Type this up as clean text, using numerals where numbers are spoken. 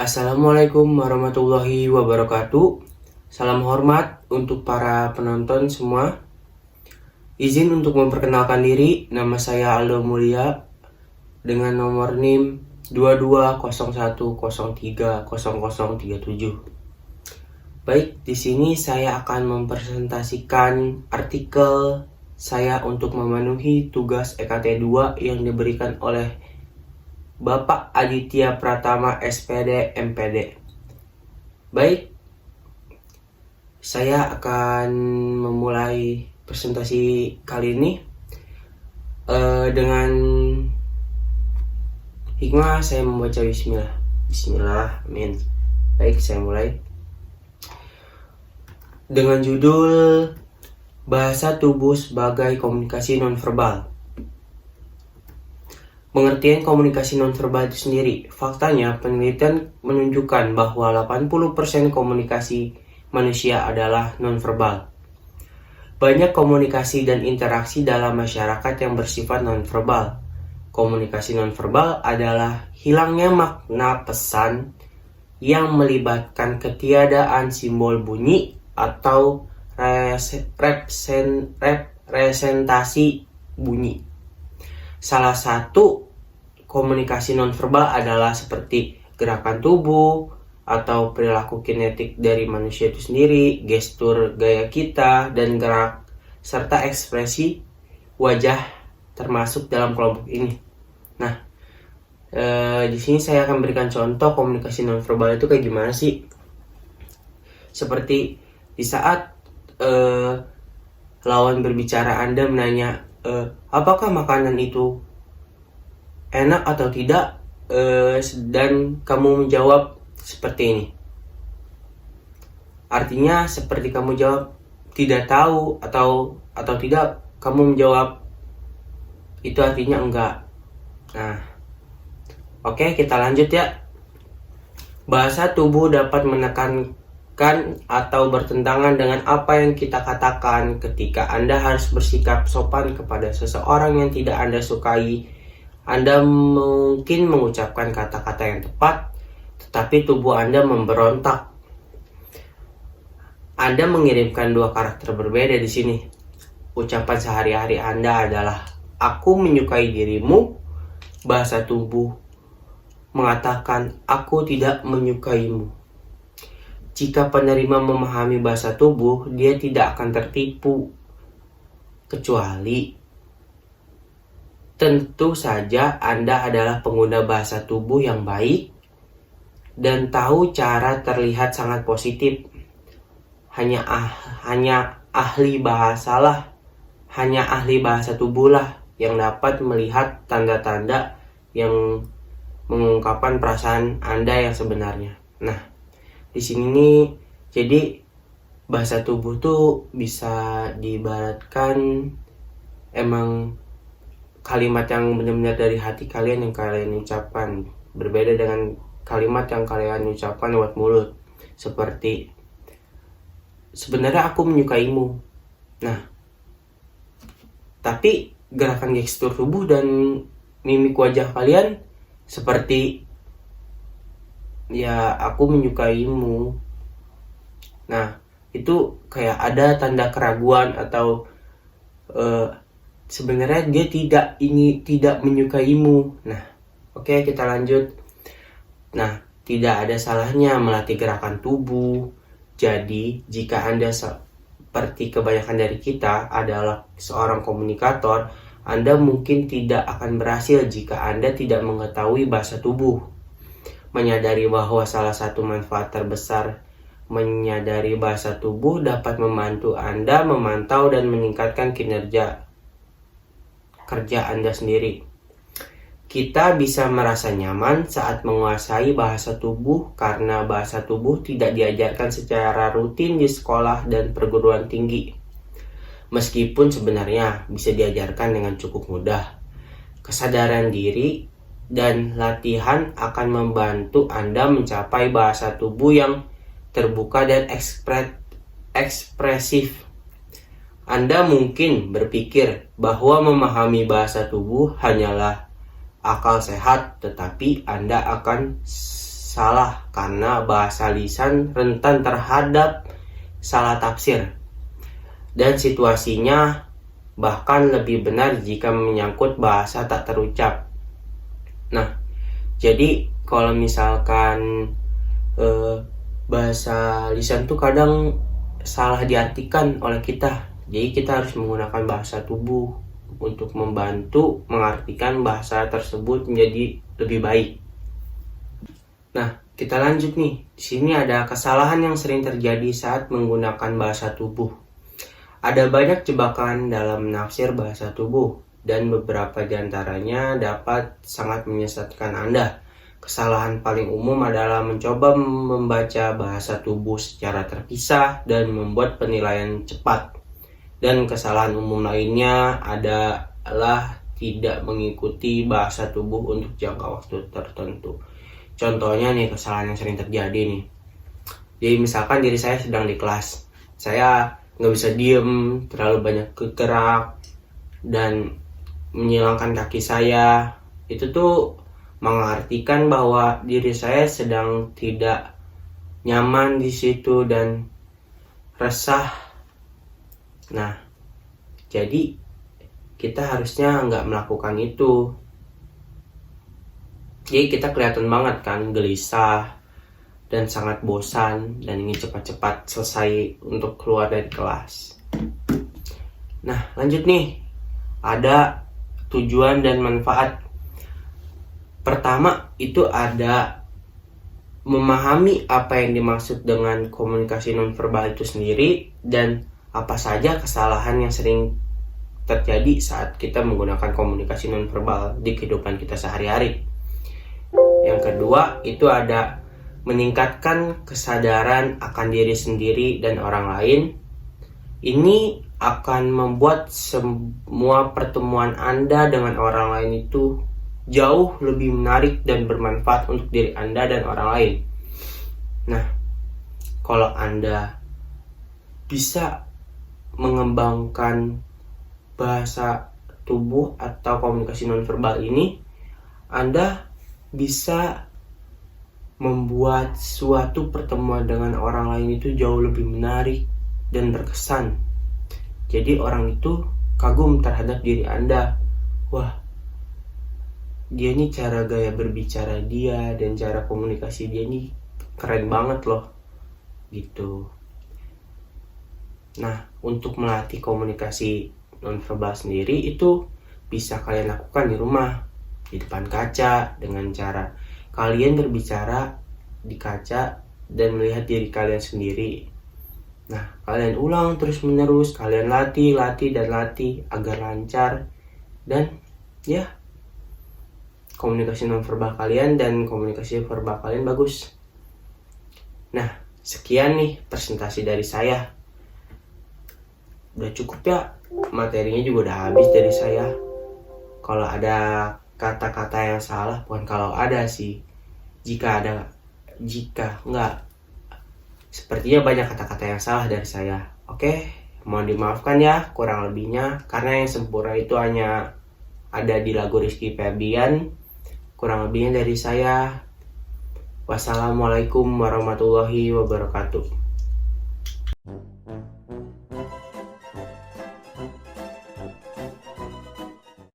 Assalamualaikum warahmatullahi wabarakatuh. Salam hormat untuk para penonton semua. Izin untuk memperkenalkan diri, nama saya Aldo Mulia dengan nomor NIM 2201030037. Baik, di sini saya akan mempresentasikan artikel saya untuk memenuhi tugas EKT 2 yang diberikan oleh Bapak Aditya Pratama SPD MPD. Baik, saya akan memulai presentasi kali ini dengan hikmah. Saya membaca Bismillah, amin. Baik, saya mulai dengan judul Bahasa Tubuh sebagai Komunikasi Nonverbal. Pengertian komunikasi nonverbal itu sendiri. Faktanya, penelitian menunjukkan bahwa 80% komunikasi manusia adalah nonverbal. Banyak komunikasi dan interaksi dalam masyarakat yang bersifat nonverbal. Komunikasi nonverbal adalah hilangnya makna pesan yang melibatkan ketiadaan simbol bunyi atau representasi bunyi. Salah satu komunikasi nonverbal adalah seperti gerakan tubuh atau perilaku kinetik dari manusia itu sendiri, gestur gaya kita, dan gerak serta ekspresi wajah termasuk dalam kelompok ini. Nah, di sini saya akan berikan contoh komunikasi nonverbal itu kayak gimana sih? Seperti di saat lawan berbicara Anda menanya, apakah makanan itu enak atau tidak, dan kamu menjawab seperti ini. Artinya seperti kamu jawab tidak tahu atau tidak, kamu menjawab itu artinya enggak. Nah, oke, kita lanjut ya. Bahasa tubuh dapat menekankan atau bertentangan dengan apa yang kita katakan. Ketika Anda harus bersikap sopan kepada seseorang yang tidak Anda sukai, Anda mungkin mengucapkan kata-kata yang tepat, tetapi tubuh Anda memberontak. Anda mengirimkan dua karakter berbeda di sini. Ucapan sehari-hari Anda adalah "aku menyukai dirimu". Bahasa tubuh mengatakan "aku tidak menyukaimu". Jika penerima memahami bahasa tubuh, dia tidak akan tertipu. Kecuali tentu saja Anda adalah pengguna bahasa tubuh yang baik dan tahu cara terlihat sangat positif. Hanya ahli bahasa tubuhlah yang dapat melihat tanda-tanda yang mengungkapkan perasaan Anda yang sebenarnya. Nah, di sini nih, jadi bahasa tubuh tuh bisa diibaratkan emang kalimat yang benar-benar dari hati kalian yang kalian ucapkan, berbeda dengan kalimat yang kalian ucapkan lewat mulut. Seperti sebenarnya aku menyukaimu. Nah, tapi gerakan gestur tubuh dan mimik wajah kalian seperti ya aku menyukaimu. Nah, itu kayak ada tanda keraguan atau sebenarnya dia tidak menyukaimu. Nah, oke, kita lanjut. Nah, tidak ada salahnya melatih gerakan tubuh. Jadi, jika Anda seperti kebanyakan dari kita adalah seorang komunikator, Anda mungkin tidak akan berhasil jika Anda tidak mengetahui bahasa tubuh. Menyadari bahwa salah satu manfaat terbesar menyadari bahasa tubuh dapat membantu Anda memantau dan meningkatkan kinerja kerja Anda sendiri. Kita bisa merasa nyaman saat menguasai bahasa tubuh karena bahasa tubuh tidak diajarkan secara rutin di sekolah dan perguruan tinggi. Meskipun sebenarnya bisa diajarkan dengan cukup mudah. Kesadaran diri dan latihan akan membantu Anda mencapai bahasa tubuh yang terbuka dan ekspresif. Anda mungkin berpikir bahwa memahami bahasa tubuh hanyalah akal sehat, tetapi Anda akan salah karena bahasa lisan rentan terhadap salah tafsir. Dan situasinya bahkan lebih benar jika menyangkut bahasa tak terucap. Nah, jadi kalau misalkan bahasa lisan tuh kadang salah diartikan oleh kita. Jadi kita harus menggunakan bahasa tubuh untuk membantu mengartikan bahasa tersebut menjadi lebih baik. Nah, kita lanjut nih. Di sini ada kesalahan yang sering terjadi saat menggunakan bahasa tubuh. Ada banyak jebakan dalam menafsir bahasa tubuh, dan beberapa di antaranya dapat sangat menyesatkan Anda. Kesalahan paling umum adalah mencoba membaca bahasa tubuh secara terpisah dan membuat penilaian cepat. Dan kesalahan umum lainnya adalah tidak mengikuti bahasa tubuh untuk jangka waktu tertentu. Contohnya nih, kesalahan yang sering terjadi nih. Jadi misalkan diri saya sedang di kelas, saya nggak bisa diem, terlalu banyak bergerak, dan menyilangkan kaki saya. Itu tuh mengartikan bahwa diri saya sedang tidak nyaman di situ dan resah. Nah, jadi kita harusnya nggak melakukan itu. Jadi kita kelihatan banget kan gelisah dan sangat bosan dan ingin cepat-cepat selesai untuk keluar dari kelas. Nah, lanjut nih. Ada tujuan dan manfaat. Pertama, itu ada memahami apa yang dimaksud dengan komunikasi nonverbal itu sendiri dan apa saja kesalahan yang sering terjadi saat kita menggunakan komunikasi nonverbal di kehidupan kita sehari-hari. Yang kedua, itu ada meningkatkan kesadaran akan diri sendiri dan orang lain. Ini akan membuat semua pertemuan Anda dengan orang lain itu jauh lebih menarik dan bermanfaat untuk diri Anda dan orang lain. Nah, kalau Anda bisa mengembangkan bahasa tubuh atau komunikasi nonverbal ini, Anda bisa membuat suatu pertemuan dengan orang lain itu jauh lebih menarik dan berkesan. Jadi orang itu kagum terhadap diri Anda. Wah, dia nih cara gaya berbicara dia dan cara komunikasi dia nih keren banget loh, gitu. Nah, untuk melatih komunikasi nonverbal sendiri itu bisa kalian lakukan di rumah, di depan kaca, dengan cara kalian berbicara di kaca dan melihat diri kalian sendiri. Nah, kalian ulang terus menerus, kalian latih agar lancar dan ya, komunikasi nonverbal kalian dan komunikasi verbal kalian bagus. Nah, sekian nih presentasi dari saya. Udah cukup ya, materinya juga udah habis dari saya. Kalau ada kata-kata yang salah, bukan kalau ada sih, jika enggak, sepertinya banyak kata-kata yang salah dari saya. Oke, mohon dimaafkan ya kurang lebihnya, karena yang sempurna itu hanya ada di lagu Rizky Febian. Kurang lebihnya dari saya. Wassalamualaikum warahmatullahi wabarakatuh.